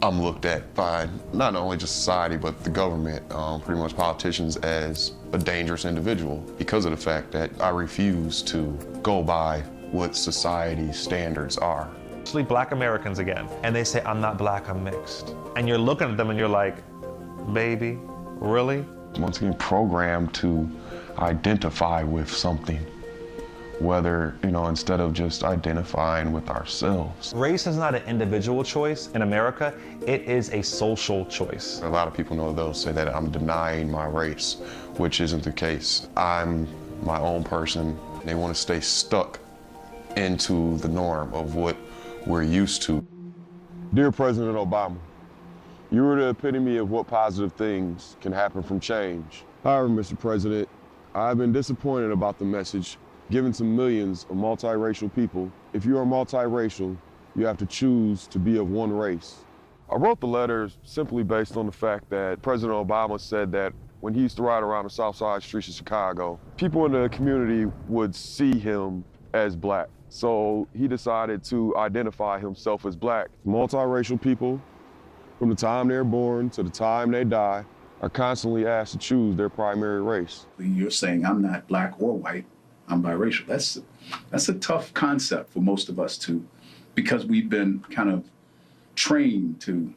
I'm looked at by not only just society, but the government, pretty much politicians, as a dangerous individual because of the fact that I refuse to go by what society's standards are. Especially Black Americans again, and they say, I'm not Black, I'm mixed. And you're looking at them and you're like, baby, really? Once again, programmed to identify with something, whether, instead of just identifying with ourselves. Race is not an individual choice in America, it is a social choice. A lot of people they'll say that I'm denying my race, which isn't the case. I'm my own person. They want to stay stuck into the norm of what we're used to. Dear President Obama, you are the epitome of what positive things can happen from change. However, Mr. President, I've been disappointed about the message given to millions of multiracial people. If you are multiracial, you have to choose to be of one race. I wrote the letter simply based on the fact that President Obama said that when he used to ride around the South Side streets of Chicago, people in the community would see him as Black. So he decided to identify himself as Black. Multiracial people, from the time they're born to the time they die, are constantly asked to choose their primary race. You're saying I'm not Black or white, I'm biracial. That's a tough concept for most of us because we've been kind of trained to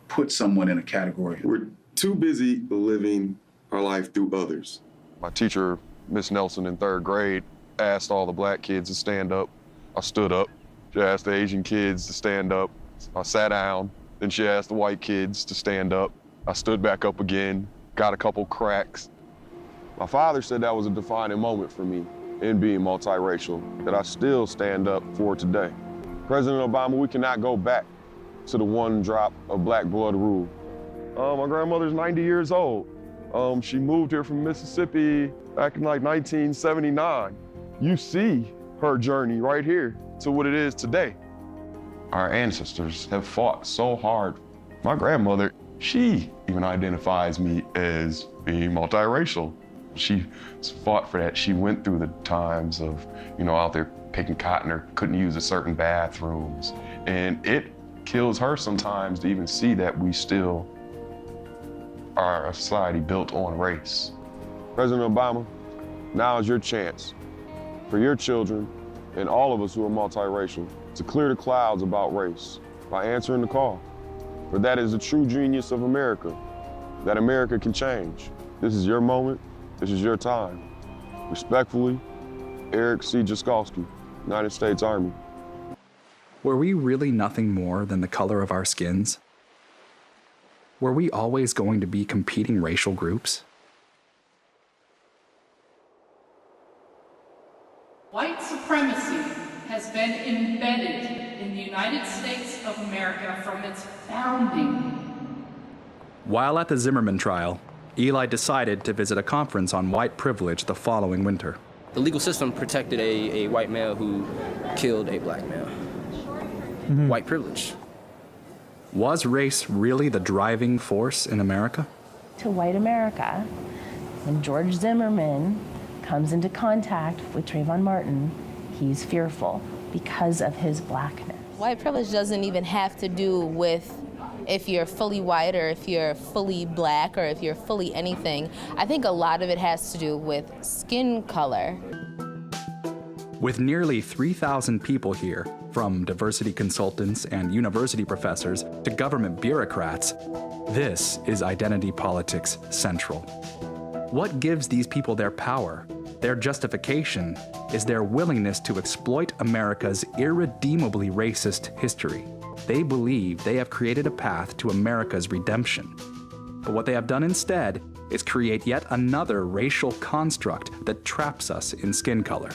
put someone in a category. We're too busy living our life through others. My teacher, Miss Nelson, in 3rd grade, asked all the Black kids to stand up. I stood up. She asked the Asian kids to stand up. I sat down. Then she asked the white kids to stand up. I stood back up again, got a couple cracks. My father said that was a defining moment for me in being multiracial that I still stand up for today. President Obama, we cannot go back to the one drop of Black blood rule. My grandmother's 90 years old. She moved here from Mississippi back in like 1979. You see her journey right here to what it is today. Our ancestors have fought so hard. My grandmother, she even identifies me as being multiracial. She fought for that. She went through the times of, out there picking cotton or couldn't use a certain bathrooms. And it kills her sometimes to even see that we still are a society built on race. President Obama, now is your chance for your children and all of us who are multiracial to clear the clouds about race by answering the call. For that is the true genius of America, that America can change. This is your moment. This is your time. Respectfully, Eric C. Jaskolski, United States Army. Were we really nothing more than the color of our skins? Were we always going to be competing racial groups? White supremacy has been embedded in the United States of America from its founding. While at the Zimmerman trial, Eli decided to visit a conference on white privilege the following winter. The legal system protected a white male who killed a Black male. White privilege. Was race really the driving force in America? To white America, when George Zimmerman comes into contact with Trayvon Martin, he's fearful because of his Blackness. White privilege doesn't even have to do with if you're fully white or if you're fully Black or if you're fully anything. I think a lot of it has to do with skin color. With nearly 3,000 people here, from diversity consultants and university professors to government bureaucrats, this is Identity Politics Central. What gives these people their power, their justification, is their willingness to exploit America's irredeemably racist history. They believe they have created a path to America's redemption. But what they have done instead is create yet another racial construct that traps us in skin color.